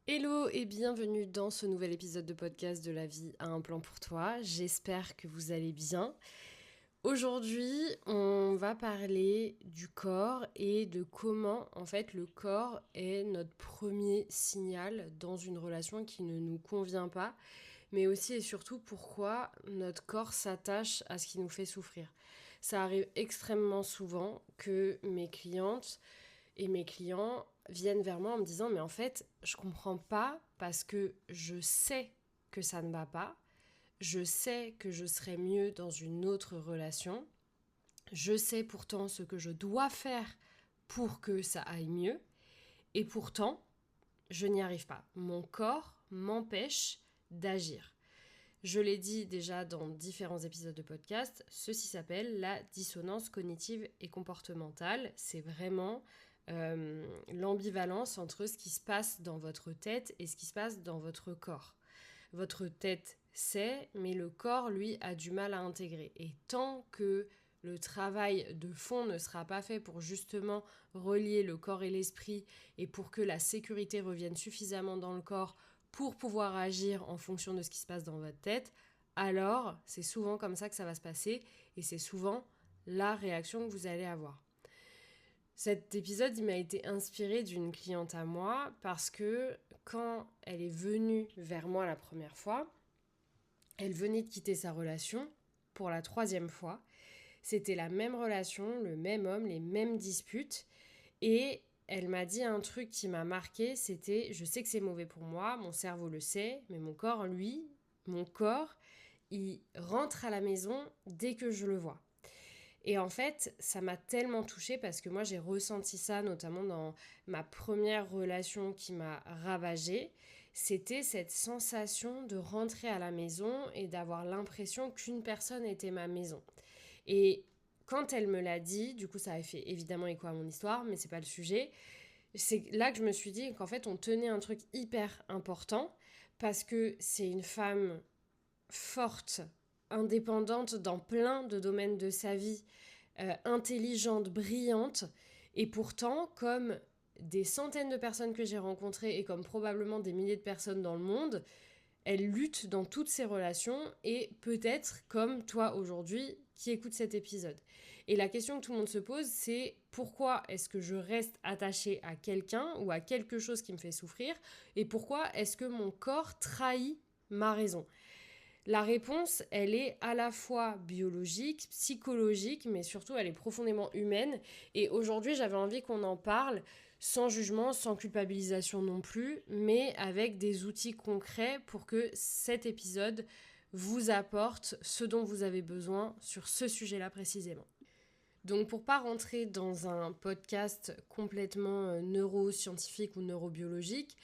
Hello et bienvenue dans ce nouvel épisode de podcast de La vie a un plan pour toi. J'espère que vous allez bien. Aujourd'hui, on va parler du corps et de comment en fait le corps est notre premier signal dans une relation qui ne nous convient pas, mais aussi et surtout pourquoi notre corps s'attache à ce qui nous fait souffrir. Ça arrive extrêmement souvent que mes clientes et mes clients viennent vers moi en me disant mais en fait je comprends pas parce que je sais que ça ne va pas, je sais que je serais mieux dans une autre relation, je sais pourtant ce que je dois faire pour que ça aille mieux et pourtant je n'y arrive pas. Mon corps m'empêche d'agir. Je l'ai dit déjà dans différents épisodes de podcast, ceci s'appelle la dissonance cognitive et comportementale. C'est vraiment l'ambivalence entre ce qui se passe dans votre tête et ce qui se passe dans votre corps. Votre tête sait, mais le corps, lui, a du mal à intégrer. Et tant que le travail de fond ne sera pas fait pour justement relier le corps et l'esprit et pour que la sécurité revienne suffisamment dans le corps pour pouvoir agir en fonction de ce qui se passe dans votre tête, alors c'est souvent comme ça que ça va se passer et c'est souvent la réaction que vous allez avoir. Cet épisode, il m'a été inspiré d'une cliente à moi parce que quand elle est venue vers moi la première fois, elle venait de quitter sa relation pour la 3e fois. C'était la même relation, le même homme, les mêmes disputes. Et elle m'a dit un truc qui m'a marqué, c'était « je sais que c'est mauvais pour moi, mon cerveau le sait, mais mon corps, lui, il rentre à la maison dès que je le vois ». Et en fait, ça m'a tellement touchée parce que moi, j'ai ressenti ça notamment dans ma première relation qui m'a ravagée. C'était cette sensation de rentrer à la maison et d'avoir l'impression qu'une personne était ma maison. Et quand elle me l'a dit, du coup, ça a fait évidemment écho à mon histoire, mais c'est pas le sujet. C'est là que je me suis dit qu'en fait, on tenait un truc hyper important parce que c'est une femme forte, indépendante dans plein de domaines de sa vie, intelligente, brillante, et pourtant, comme des centaines de personnes que j'ai rencontrées et comme probablement des milliers de personnes dans le monde, elle lutte dans toutes ses relations et peut-être comme toi aujourd'hui qui écoute cet épisode. Et la question que tout le monde se pose, c'est pourquoi est-ce que je reste attachée à quelqu'un ou à quelque chose qui me fait souffrir et pourquoi est-ce que mon corps trahit ma raison ? La réponse, elle est à la fois biologique, psychologique, mais surtout elle est profondément humaine. Et aujourd'hui, j'avais envie qu'on en parle sans jugement, sans culpabilisation non plus, mais avec des outils concrets pour que cet épisode vous apporte ce dont vous avez besoin sur ce sujet-là précisément. Donc pour pas rentrer dans un podcast complètement neuroscientifique ou neurobiologique,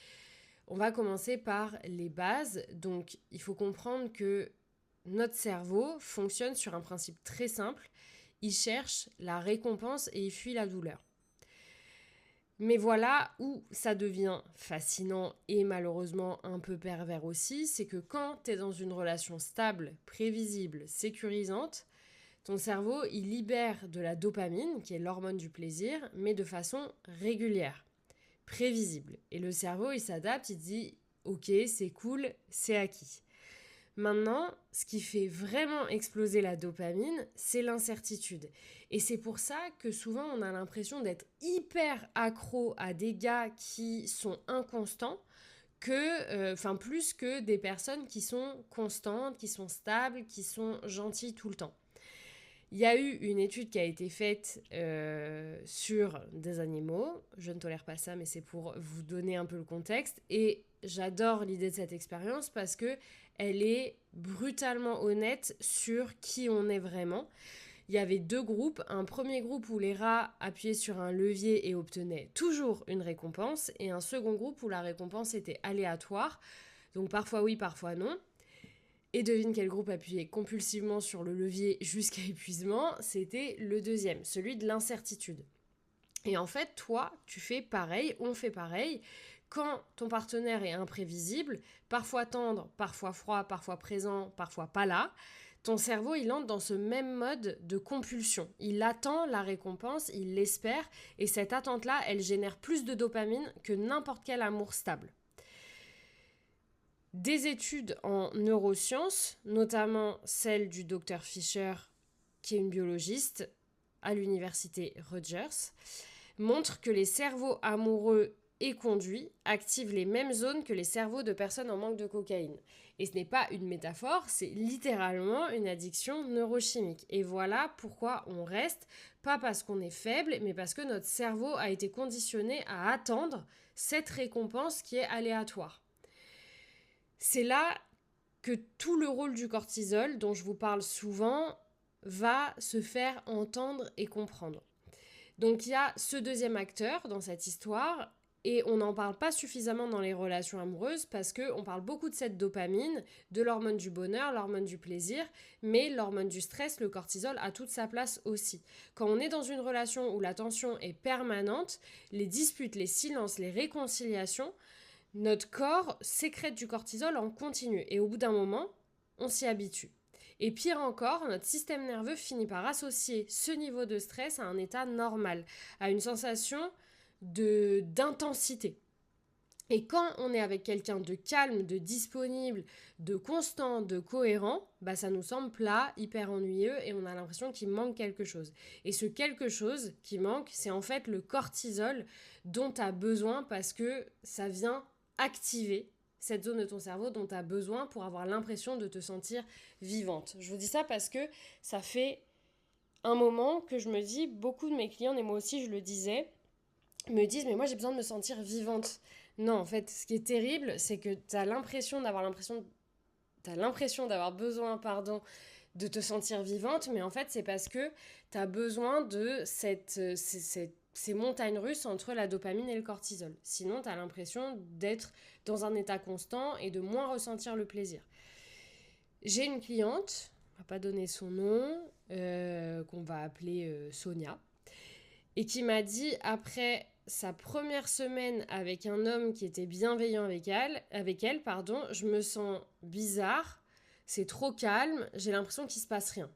on va commencer par les bases. Donc, il faut comprendre que notre cerveau fonctionne sur un principe très simple. Il cherche la récompense et il fuit la douleur. Mais voilà où ça devient fascinant et malheureusement un peu pervers aussi, c'est que quand tu es dans une relation stable, prévisible, sécurisante, ton cerveau, il libère de la dopamine, qui est l'hormone du plaisir, mais de façon régulière, prévisible. Et le cerveau, il s'adapte, il dit « Ok, c'est cool, c'est acquis ». Maintenant, ce qui fait vraiment exploser la dopamine, c'est l'incertitude. Et c'est pour ça que souvent, on a l'impression d'être hyper accro à des gars qui sont inconstants, plus que des personnes qui sont constantes, qui sont stables, qui sont gentilles tout le temps. Il y a eu une étude qui a été faite sur des animaux. Je ne tolère pas ça, mais c'est pour vous donner un peu le contexte. Et j'adore l'idée de cette expérience parce que elle est brutalement honnête sur qui on est vraiment. Il y avait 2 groupes. Un premier groupe où les rats appuyaient sur un levier et obtenaient toujours une récompense. Et un second groupe où la récompense était aléatoire. Donc parfois oui, parfois non. Et devine quel groupe appuyait compulsivement sur le levier jusqu'à épuisement, c'était le deuxième, celui de l'incertitude. Et en fait, toi, tu fais pareil, on fait pareil. Quand ton partenaire est imprévisible, parfois tendre, parfois froid, parfois présent, parfois pas là, ton cerveau, il entre dans ce même mode de compulsion. Il attend la récompense, il l'espère, et cette attente-là, elle génère plus de dopamine que n'importe quel amour stable. Des études en neurosciences, notamment celle du docteur Fisher, qui est une biologiste à l'université Rutgers, montrent que les cerveaux amoureux et conduits activent les mêmes zones que les cerveaux de personnes en manque de cocaïne. Et ce n'est pas une métaphore, c'est littéralement une addiction neurochimique. Et voilà pourquoi on reste, pas parce qu'on est faible, mais parce que notre cerveau a été conditionné à attendre cette récompense qui est aléatoire. C'est là que tout le rôle du cortisol, dont je vous parle souvent, va se faire entendre et comprendre. Donc il y a ce deuxième acteur dans cette histoire, et on n'en parle pas suffisamment dans les relations amoureuses parce qu'on parle beaucoup de cette dopamine, de l'hormone du bonheur, l'hormone du plaisir, mais l'hormone du stress, le cortisol, a toute sa place aussi. Quand on est dans une relation où la tension est permanente, les disputes, les silences, les réconciliations, notre corps sécrète du cortisol en continu et au bout d'un moment, on s'y habitue. Et pire encore, notre système nerveux finit par associer ce niveau de stress à un état normal, à une sensation d'intensité. Et quand on est avec quelqu'un de calme, de disponible, de constant, de cohérent, ça nous semble plat, hyper ennuyeux et on a l'impression qu'il manque quelque chose. Et ce quelque chose qui manque, c'est en fait le cortisol dont tu as besoin parce que ça vient activer cette zone de ton cerveau dont tu as besoin pour avoir l'impression de te sentir vivante. Je vous dis ça parce que ça fait un moment que je me dis, beaucoup de mes clients, et moi aussi je le disais, me disent, mais moi j'ai besoin de me sentir vivante. Non, en fait, ce qui est terrible, c'est que tu as l'impression d'avoir besoin, de te sentir vivante, mais en fait, c'est parce que tu as besoin de ces montagnes russes entre la dopamine et le cortisol. Sinon, tu as l'impression d'être dans un état constant et de moins ressentir le plaisir. J'ai une cliente, on va pas donner son nom, qu'on va appeler Sonia, et qui m'a dit, après sa première semaine avec un homme qui était bienveillant avec elle, je me sens bizarre, c'est trop calme, j'ai l'impression qu'il se passe rien.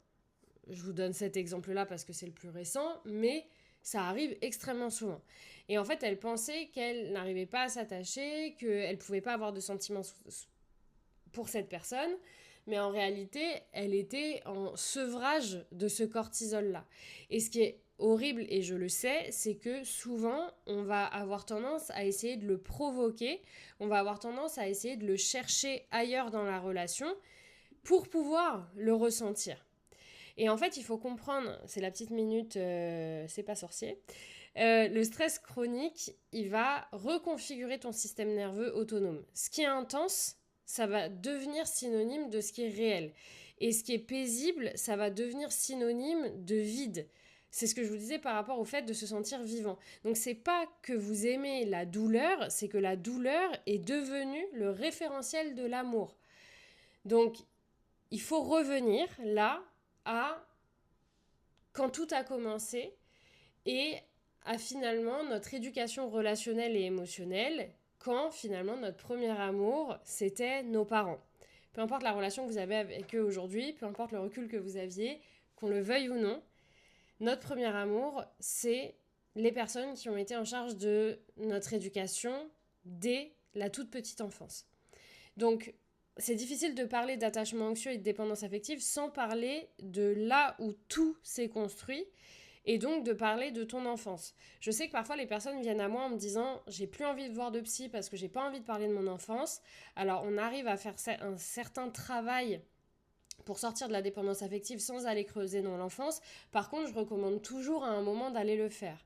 Je vous donne cet exemple-là parce que c'est le plus récent, mais ça arrive extrêmement souvent. Et en fait, elle pensait qu'elle n'arrivait pas à s'attacher, qu'elle ne pouvait pas avoir de sentiments pour cette personne, mais en réalité, elle était en sevrage de ce cortisol-là. Et ce qui est horrible, et je le sais, c'est que souvent, on va avoir tendance à essayer de le provoquer, on va avoir tendance à essayer de le chercher ailleurs dans la relation pour pouvoir le ressentir. Et en fait, il faut comprendre, c'est la petite minute, c'est pas sorcier, le stress chronique, il va reconfigurer ton système nerveux autonome. Ce qui est intense, ça va devenir synonyme de ce qui est réel. Et ce qui est paisible, ça va devenir synonyme de vide. C'est ce que je vous disais par rapport au fait de se sentir vivant. Donc c'est pas que vous aimez la douleur, c'est que la douleur est devenue le référentiel de l'amour. Donc il faut revenir là à quand tout a commencé et à finalement notre éducation relationnelle et émotionnelle, quand finalement notre premier amour, c'était nos parents. Peu importe la relation que vous avez avec eux aujourd'hui, peu importe le recul que vous aviez, qu'on le veuille ou non, notre premier amour, c'est les personnes qui ont été en charge de notre éducation dès la toute petite enfance. Donc, c'est difficile de parler d'attachement anxieux et de dépendance affective sans parler de là où tout s'est construit et donc de parler de ton enfance. Je sais que parfois les personnes viennent à moi en me disant « j'ai plus envie de voir de psy parce que j'ai pas envie de parler de mon enfance ». Alors on arrive à faire un certain travail pour sortir de la dépendance affective sans aller creuser dans l'enfance. Par contre, je recommande toujours à un moment d'aller le faire.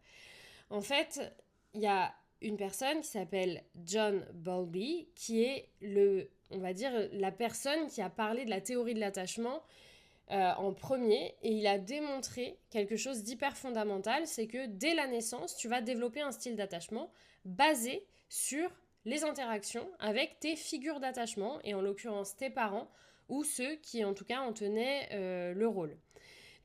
En fait, il y a une personne qui s'appelle John Bowlby qui est la personne qui a parlé de la théorie de l'attachement en premier, et il a démontré quelque chose d'hyper fondamental, c'est que dès la naissance, tu vas développer un style d'attachement basé sur les interactions avec tes figures d'attachement, et en l'occurrence tes parents, ou ceux qui en tout cas en tenaient le rôle.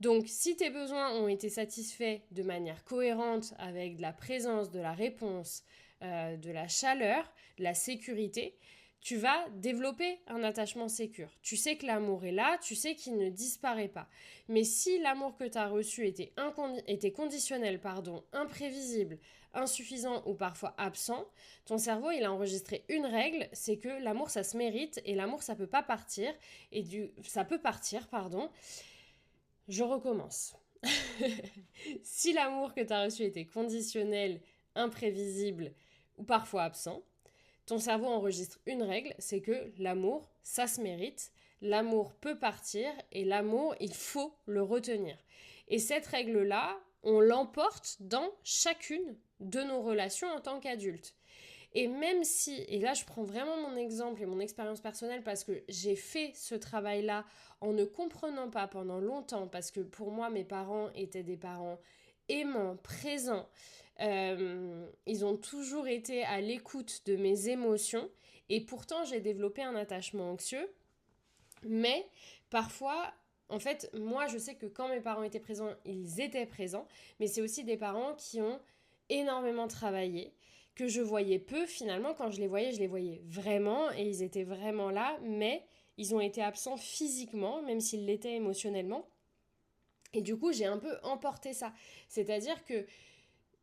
Donc si tes besoins ont été satisfaits de manière cohérente avec de la présence, de la réponse, de la chaleur, de la sécurité, tu vas développer un attachement sécure. Tu sais que l'amour est là, tu sais qu'il ne disparaît pas. Mais si l'amour que tu as reçu était conditionnel, imprévisible, insuffisant ou parfois absent, ton cerveau, il a enregistré une règle, c'est que l'amour, ça se mérite et l'amour, ça peut pas partir. Ça peut partir, pardon. Je recommence. Si l'amour que tu as reçu était conditionnel, imprévisible ou parfois absent, ton cerveau enregistre une règle, c'est que l'amour, ça se mérite, l'amour peut partir et l'amour, il faut le retenir. Et cette règle-là, on l'emporte dans chacune de nos relations en tant qu'adulte. Et même si, et là je prends vraiment mon exemple et mon expérience personnelle parce que j'ai fait ce travail-là en ne comprenant pas pendant longtemps, parce que pour moi mes parents étaient des parents aimants, présents, ils ont toujours été à l'écoute de mes émotions et pourtant j'ai développé un attachement anxieux, mais parfois... En fait, moi, je sais que quand mes parents étaient présents, ils étaient présents, mais c'est aussi des parents qui ont énormément travaillé, que je voyais peu. Finalement, quand je les voyais vraiment, et ils étaient vraiment là, mais ils ont été absents physiquement, même s'ils l'étaient émotionnellement. Et du coup, j'ai un peu emporté ça. C'est-à-dire que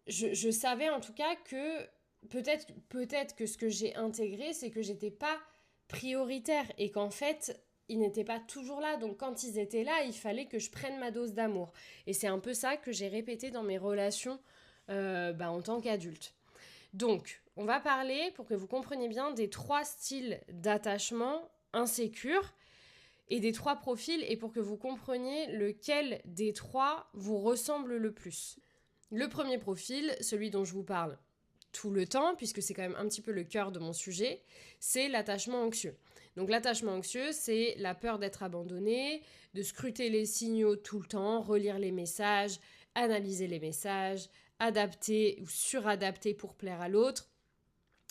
je savais en tout cas que peut-être que ce que j'ai intégré, c'est que j'étais pas prioritaire et qu'en fait, ils n'étaient pas toujours là. Donc quand ils étaient là, il fallait que je prenne ma dose d'amour. Et c'est un peu ça que j'ai répété dans mes relations en tant qu'adulte. Donc, on va parler, pour que vous compreniez bien, des 3 styles d'attachement insécure et des 3 profils, et pour que vous compreniez lequel des 3 vous ressemble le plus. Le premier profil, celui dont je vous parle tout le temps, puisque c'est quand même un petit peu le cœur de mon sujet, c'est l'attachement anxieux. Donc l'attachement anxieux, c'est la peur d'être abandonné, de scruter les signaux tout le temps, relire les messages, analyser les messages, adapter ou suradapter pour plaire à l'autre.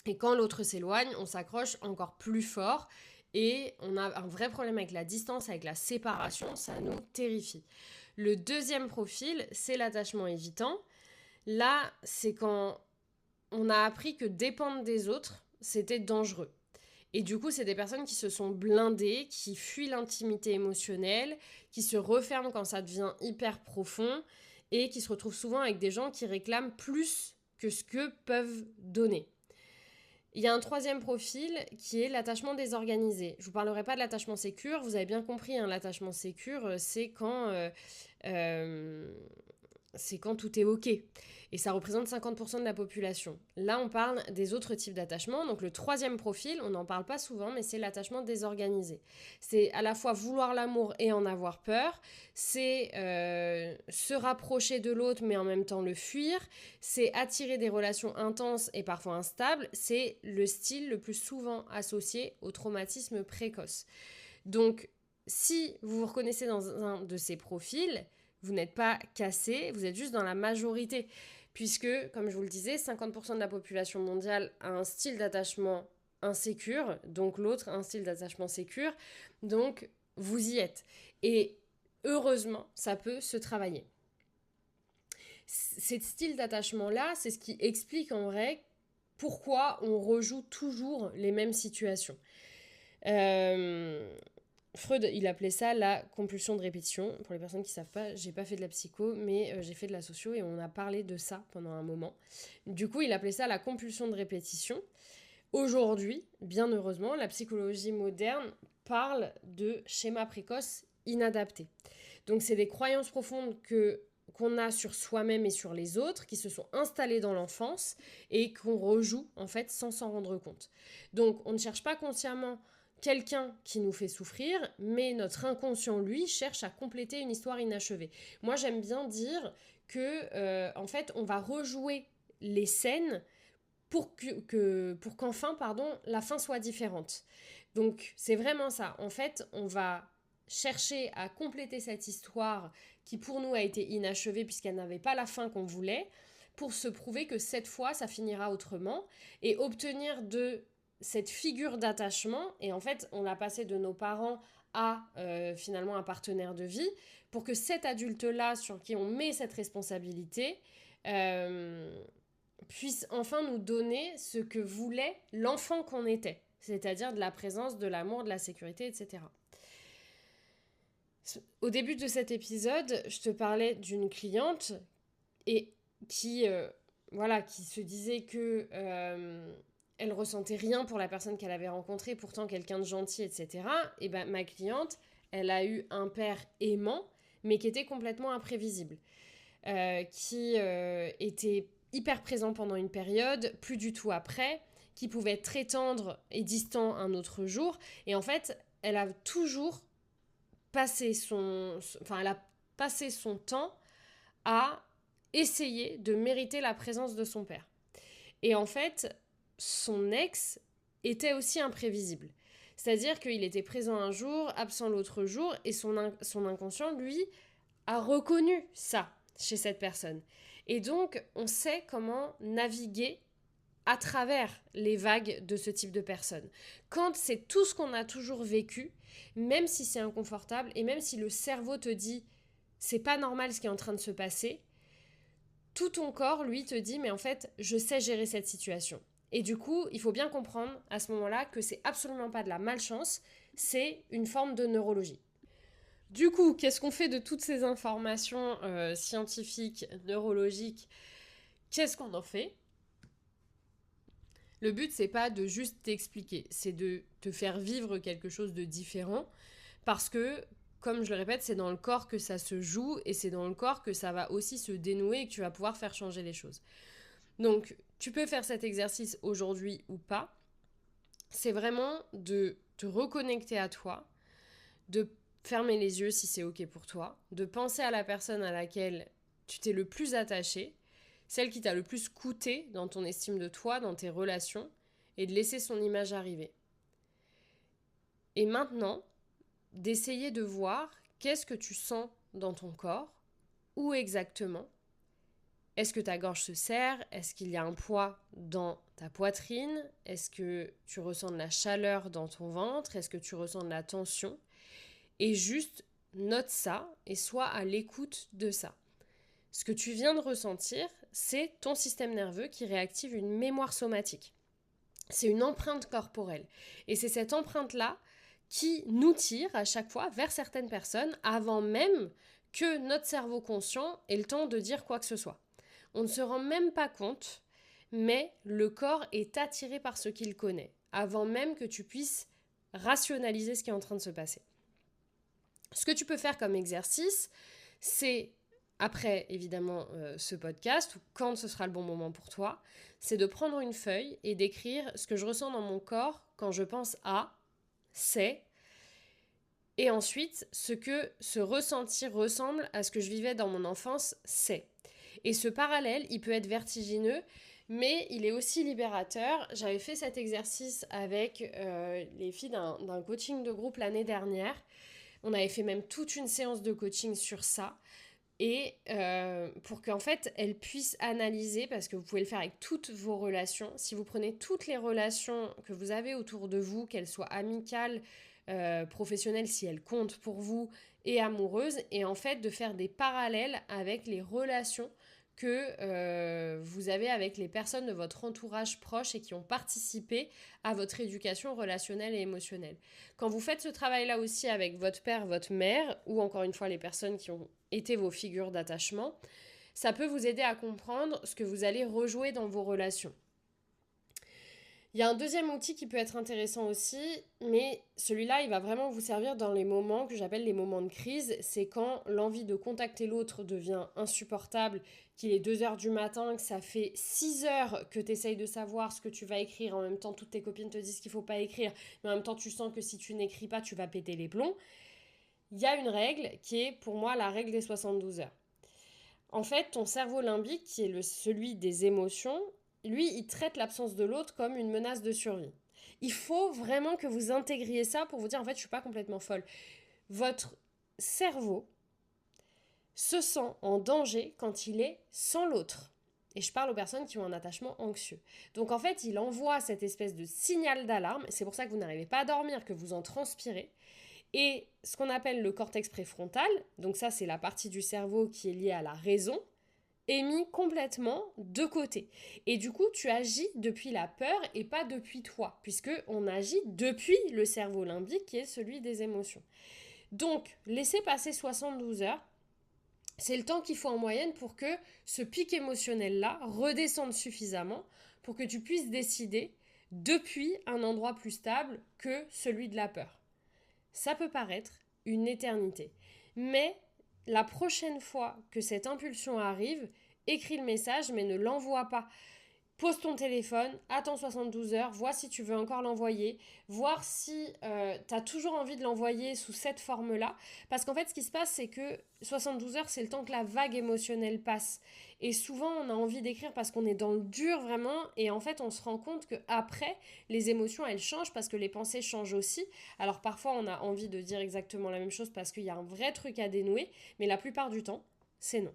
Et quand l'autre s'éloigne, on s'accroche encore plus fort et on a un vrai problème avec la distance, avec la séparation, ça nous terrifie. Le deuxième profil, c'est l'attachement évitant. Là, c'est quand on a appris que dépendre des autres, c'était dangereux. Et du coup, c'est des personnes qui se sont blindées, qui fuient l'intimité émotionnelle, qui se referment quand ça devient hyper profond et qui se retrouvent souvent avec des gens qui réclament plus que ce que peuvent donner. Il y a un troisième profil qui est l'attachement désorganisé. Je ne vous parlerai pas de l'attachement sécure, vous avez bien compris, hein, l'attachement sécure, c'est quand tout est OK. Et ça représente 50% de la population. Là, on parle des autres types d'attachement. Donc le troisième profil, on n'en parle pas souvent, mais c'est l'attachement désorganisé. C'est à la fois vouloir l'amour et en avoir peur. C'est se rapprocher de l'autre, mais en même temps le fuir. C'est attirer des relations intenses et parfois instables. C'est le style le plus souvent associé au traumatisme précoce. Donc, si vous vous reconnaissez dans un de ces profils, vous n'êtes pas cassé, vous êtes juste dans la majorité. Puisque, comme je vous le disais, 50% de la population mondiale a un style d'attachement insécure, donc l'autre a un style d'attachement sécure, donc vous y êtes. Et heureusement, ça peut se travailler. Ce style d'attachement-là, c'est ce qui explique en vrai pourquoi on rejoue toujours les mêmes situations. Freud, il appelait ça la compulsion de répétition. Pour les personnes qui ne savent pas, j'ai pas fait de la psycho, mais j'ai fait de la socio et on a parlé de ça pendant un moment. Du coup, il appelait ça la compulsion de répétition. Aujourd'hui, bien heureusement, la psychologie moderne parle de schémas précoces inadaptés. Donc, c'est des croyances profondes qu'on a sur soi-même et sur les autres, qui se sont installées dans l'enfance et qu'on rejoue, en fait, sans s'en rendre compte. Donc, on ne cherche pas consciemment quelqu'un qui nous fait souffrir, mais notre inconscient, lui, cherche à compléter une histoire inachevée. Moi, j'aime bien dire que, en fait, on va rejouer les scènes pour qu'enfin, la fin soit différente. Donc, c'est vraiment ça. En fait, on va chercher à compléter cette histoire qui, pour nous, a été inachevée puisqu'elle n'avait pas la fin qu'on voulait, pour se prouver que cette fois, ça finira autrement et obtenir de cette figure d'attachement, et en fait on a passé de nos parents à finalement un partenaire de vie, pour que cet adulte-là sur qui on met cette responsabilité puisse enfin nous donner ce que voulait l'enfant qu'on était, c'est-à-dire de la présence, de l'amour, de la sécurité, etc. Au début de cet épisode, je te parlais d'une cliente et qui qui se disait que elle ressentait rien pour la personne qu'elle avait rencontrée, pourtant quelqu'un de gentil, etc. Et ben ma cliente, elle a eu un père aimant, mais qui était complètement imprévisible, qui était hyper présent pendant une période, plus du tout après, qui pouvait être très tendre et distant un autre jour. Et en fait, elle a toujours passé elle a passé son temps à essayer de mériter la présence de son père. Et en fait, son ex était aussi imprévisible. C'est-à-dire qu'il était présent un jour, absent l'autre jour, et son inconscient, lui, a reconnu ça chez cette personne. Et donc, on sait comment naviguer à travers les vagues de ce type de personne. Quand c'est tout ce qu'on a toujours vécu, même si c'est inconfortable, et même si le cerveau te dit c'est pas normal ce qui est en train de se passer, tout ton corps, lui, te dit mais en fait, je sais gérer cette situation. Et du coup, il faut bien comprendre à ce moment-là que c'est absolument pas de la malchance, c'est une forme de neurologie. Du coup, qu'est-ce qu'on fait de toutes ces informations scientifiques, neurologiques? Qu'est-ce qu'on en fait? Le but, c'est pas de juste t'expliquer, c'est de te faire vivre quelque chose de différent, parce que, comme je le répète, c'est dans le corps que ça se joue, et c'est dans le corps que ça va aussi se dénouer et que tu vas pouvoir faire changer les choses. Donc, tu peux faire cet exercice aujourd'hui ou pas. C'est vraiment de te reconnecter à toi, de fermer les yeux si c'est ok pour toi, de penser à la personne à laquelle tu t'es le plus attaché, celle qui t'a le plus coûté dans ton estime de toi, dans tes relations, et de laisser son image arriver. Et maintenant, d'essayer de voir qu'est-ce que tu sens dans ton corps, où exactement. Est-ce que ta gorge se serre? Est-ce qu'il y a un poids dans ta poitrine? Est-ce que tu ressens de la chaleur dans ton ventre? Est-ce que tu ressens de la tension? Et juste note ça et sois à l'écoute de ça. Ce que tu viens de ressentir, c'est ton système nerveux qui réactive une mémoire somatique. C'est une empreinte corporelle. Et c'est cette empreinte-là qui nous tire à chaque fois vers certaines personnes avant même que notre cerveau conscient ait le temps de dire quoi que ce soit. On ne se rend même pas compte, mais le corps est attiré par ce qu'il connaît, avant même que tu puisses rationaliser ce qui est en train de se passer. Ce que tu peux faire comme exercice, c'est, après évidemment ce podcast, ou quand ce sera le bon moment pour toi, c'est de prendre une feuille et d'écrire ce que je ressens dans mon corps quand je pense à, c'est, et ensuite ce que ce ressenti ressemble à ce que je vivais dans mon enfance, c'est. Et ce parallèle, il peut être vertigineux, mais il est aussi libérateur. J'avais fait cet exercice avec les filles d'un coaching de groupe l'année dernière. On avait fait même toute une séance de coaching sur ça. Et pour qu'en fait, elles puissent analyser, parce que vous pouvez le faire avec toutes vos relations. Si vous prenez toutes les relations que vous avez autour de vous, qu'elles soient amicales, professionnelles, si elles comptent pour vous, et amoureuses, et en fait de faire des parallèles avec les relations que vous avez avec les personnes de votre entourage proche et qui ont participé à votre éducation relationnelle et émotionnelle. Quand vous faites ce travail-là aussi avec votre père, votre mère, ou encore une fois les personnes qui ont été vos figures d'attachement, ça peut vous aider à comprendre ce que vous allez rejouer dans vos relations. Il y a un deuxième outil qui peut être intéressant aussi, mais celui-là, il va vraiment vous servir dans les moments que j'appelle les moments de crise. C'est quand l'envie de contacter l'autre devient insupportable, qu'il est 2h du matin, que ça fait 6 heures que tu essayes de savoir ce que tu vas écrire. En même temps, toutes tes copines te disent qu'il ne faut pas écrire, mais en même temps, tu sens que si tu n'écris pas, tu vas péter les plombs. Il y a une règle qui est pour moi la règle des 72 heures. En fait, ton cerveau limbique, qui est celui des émotions, lui, il traite l'absence de l'autre comme une menace de survie. Il faut vraiment que vous intégriez ça pour vous dire, en fait, je ne suis pas complètement folle. Votre cerveau se sent en danger quand il est sans l'autre. Et je parle aux personnes qui ont un attachement anxieux. Donc en fait, il envoie cette espèce de signal d'alarme. C'est pour ça que vous n'arrivez pas à dormir, que vous en transpirez. Et ce qu'on appelle le cortex préfrontal, donc ça c'est la partie du cerveau qui est liée à la raison, est mis complètement de côté. Et du coup, tu agis depuis la peur et pas depuis toi, puisqu'on agit depuis le cerveau limbique qui est celui des émotions. Donc, laissez passer 72 heures. C'est le temps qu'il faut en moyenne pour que ce pic émotionnel-là redescende suffisamment pour que tu puisses décider depuis un endroit plus stable que celui de la peur. Ça peut paraître une éternité. Mais la prochaine fois que cette impulsion arrive, écris le message mais ne l'envoie pas. Pose ton téléphone, attends 72 heures, vois si tu veux encore l'envoyer, voir si tu as toujours envie de l'envoyer sous cette forme-là. Parce qu'en fait, ce qui se passe, c'est que 72 heures, c'est le temps que la vague émotionnelle passe. Et souvent, on a envie d'écrire parce qu'on est dans le dur vraiment. Et en fait, on se rend compte qu'après, les émotions, elles changent parce que les pensées changent aussi. Alors parfois, on a envie de dire exactement la même chose parce qu'il y a un vrai truc à dénouer. Mais la plupart du temps, c'est non.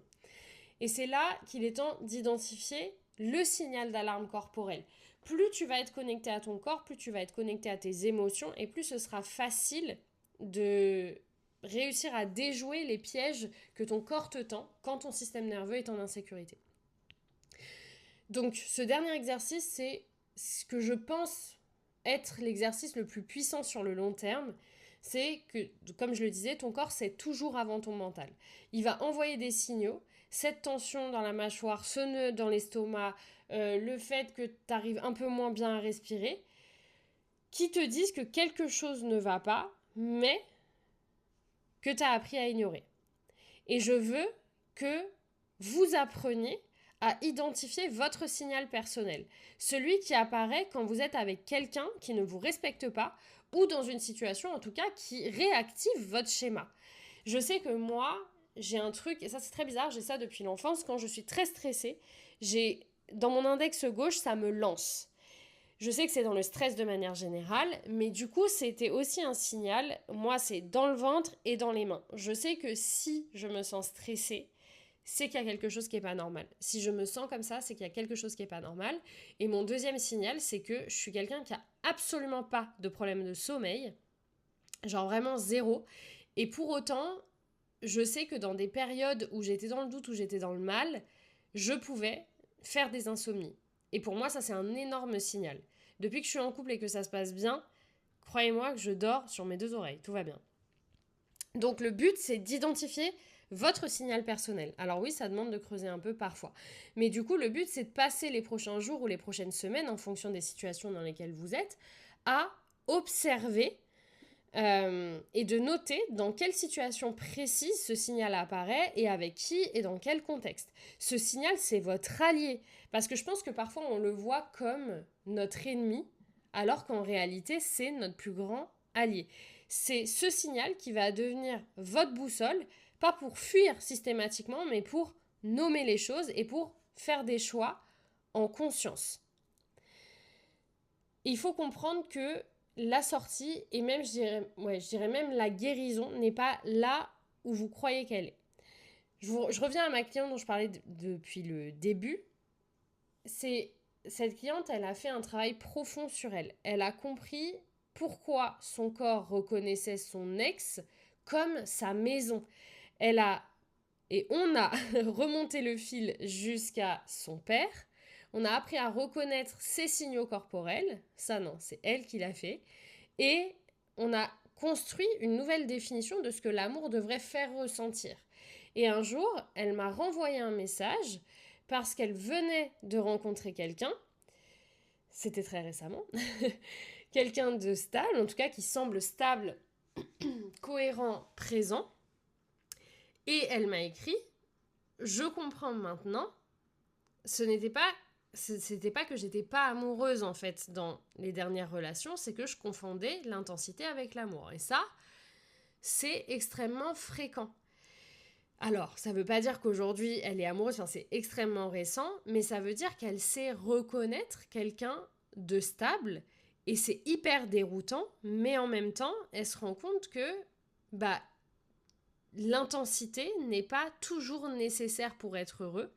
Et c'est là qu'il est temps d'identifier le signal d'alarme corporelle. Plus tu vas être connecté à ton corps, plus tu vas être connecté à tes émotions et plus ce sera facile de réussir à déjouer les pièges que ton corps te tend quand ton système nerveux est en insécurité. Donc ce dernier exercice, c'est ce que je pense être l'exercice le plus puissant sur le long terme. C'est que, comme je le disais, ton corps, c'est toujours avant ton mental. Il va envoyer des signaux. Cette tension dans la mâchoire, ce nœud dans l'estomac, le fait que tu arrives un peu moins bien à respirer, qui te disent que quelque chose ne va pas, mais que tu as appris à ignorer. Et je veux que vous appreniez à identifier votre signal personnel. Celui qui apparaît quand vous êtes avec quelqu'un qui ne vous respecte pas ou dans une situation en tout cas qui réactive votre schéma. Je sais que moi, j'ai un truc, et ça c'est très bizarre, j'ai ça depuis l'enfance, quand je suis très stressée, dans mon index gauche, ça me lance. Je sais que c'est dans le stress de manière générale, mais du coup, c'était aussi un signal. Moi, c'est dans le ventre et dans les mains. Je sais que si je me sens stressée, c'est qu'il y a quelque chose qui n'est pas normal. Si je me sens comme ça, c'est qu'il y a quelque chose qui n'est pas normal. Et mon deuxième signal, c'est que je suis quelqu'un qui a absolument pas de problème de sommeil. Genre vraiment zéro. Et pour autant, je sais que dans des périodes où j'étais dans le doute, où j'étais dans le mal, je pouvais faire des insomnies. Et pour moi, ça, c'est un énorme signal. Depuis que je suis en couple et que ça se passe bien, croyez-moi que je dors sur mes deux oreilles. Tout va bien. Donc le but, c'est d'identifier votre signal personnel. Alors oui, ça demande de creuser un peu parfois. Mais du coup, le but, c'est de passer les prochains jours ou les prochaines semaines, en fonction des situations dans lesquelles vous êtes, à observer et de noter dans quelle situation précise ce signal apparaît et avec qui et dans quel contexte. Ce signal, c'est votre allié. Parce que je pense que parfois, on le voit comme notre ennemi, alors qu'en réalité, c'est notre plus grand allié. C'est ce signal qui va devenir votre boussole, pas pour fuir systématiquement, mais pour nommer les choses et pour faire des choix en conscience. Il faut comprendre que la sortie, et même je dirais même la guérison, n'est pas là où vous croyez qu'elle est. Je reviens à ma cliente dont je parlais depuis le début. Cette cliente, elle a fait un travail profond sur elle. Elle a compris pourquoi son corps reconnaissait son ex comme sa maison. On a remonté le fil jusqu'à son père. On a appris à reconnaître ses signaux corporels. Ça, non, c'est elle qui l'a fait. Et on a construit une nouvelle définition de ce que l'amour devrait faire ressentir. Et un jour, elle m'a renvoyé un message parce qu'elle venait de rencontrer quelqu'un. C'était très récemment. Quelqu'un de stable, en tout cas qui semble stable, cohérent, présent. Et elle m'a écrit « Je comprends maintenant, c'était pas que j'étais pas amoureuse en fait dans les dernières relations, c'est que je confondais l'intensité avec l'amour. Et ça, c'est extrêmement fréquent. Alors, ça veut pas dire qu'aujourd'hui elle est amoureuse, enfin, c'est extrêmement récent, mais ça veut dire qu'elle sait reconnaître quelqu'un de stable et c'est hyper déroutant, mais en même temps, elle se rend compte que l'intensité n'est pas toujours nécessaire pour être heureux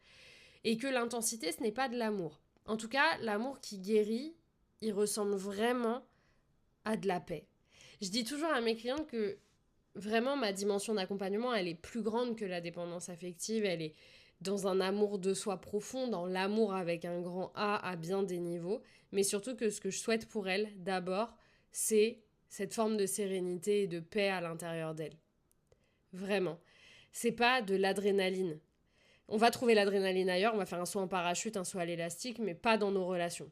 et que l'intensité, ce n'est pas de l'amour. En tout cas, l'amour qui guérit, il ressemble vraiment à de la paix. Je dis toujours à mes clientes que vraiment ma dimension d'accompagnement, elle est plus grande que la dépendance affective, elle est dans un amour de soi profond, dans l'amour avec un grand A à bien des niveaux, mais surtout que ce que je souhaite pour elle, d'abord, c'est cette forme de sérénité et de paix à l'intérieur d'elle. Vraiment. c'est pas de l'adrénaline. On va trouver l'adrénaline ailleurs, on va faire un saut en parachute, un saut à l'élastique, mais pas dans nos relations.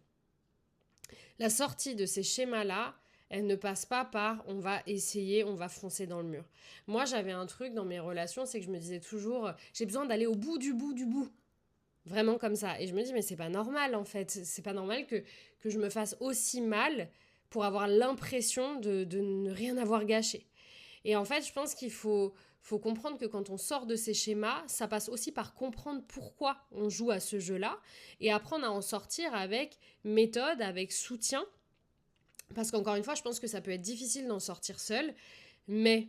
La sortie de ces schémas-là, elle ne passe pas par on va essayer, on va foncer dans le mur. Moi, j'avais un truc dans mes relations, c'est que je me disais toujours, j'ai besoin d'aller au bout du bout du bout. Vraiment comme ça. Et je me dis, mais c'est pas normal en fait. C'est pas normal que je me fasse aussi mal pour avoir l'impression de ne rien avoir gâché. Et en fait, je pense qu'il faut comprendre que quand on sort de ces schémas, ça passe aussi par comprendre pourquoi on joue à ce jeu-là et apprendre à en sortir avec méthode, avec soutien. Parce qu'encore une fois, je pense que ça peut être difficile d'en sortir seul, mais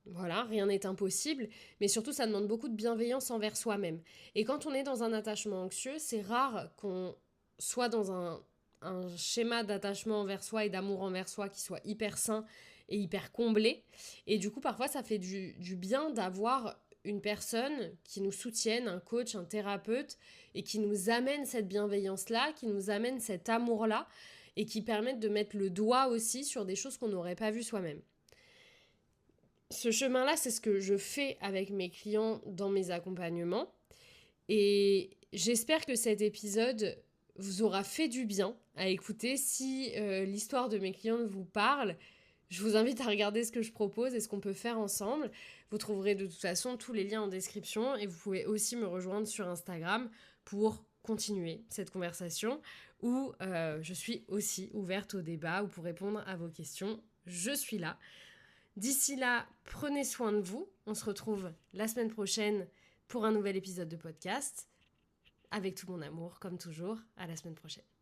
voilà, rien n'est impossible, mais surtout ça demande beaucoup de bienveillance envers soi-même. Et quand on est dans un attachement anxieux, c'est rare qu'on soit dans un schéma d'attachement envers soi et d'amour envers soi qui soit hyper sain et hyper comblé. Et du coup, parfois, ça fait du bien d'avoir une personne qui nous soutienne, un coach, un thérapeute, et qui nous amène cette bienveillance-là, qui nous amène cet amour-là, et qui permettent de mettre le doigt aussi sur des choses qu'on n'aurait pas vues soi-même. Ce chemin-là, c'est ce que je fais avec mes clients dans mes accompagnements. Et j'espère que cet épisode vous aura fait du bien à écouter. Si l'histoire de mes clients vous parle, je vous invite à regarder ce que je propose et ce qu'on peut faire ensemble. Vous trouverez de toute façon tous les liens en description et vous pouvez aussi me rejoindre sur Instagram pour continuer cette conversation où je suis aussi ouverte au débat ou pour répondre à vos questions. Je suis là. D'ici là, prenez soin de vous. On se retrouve la semaine prochaine pour un nouvel épisode de podcast. Avec tout mon amour, comme toujours. À la semaine prochaine.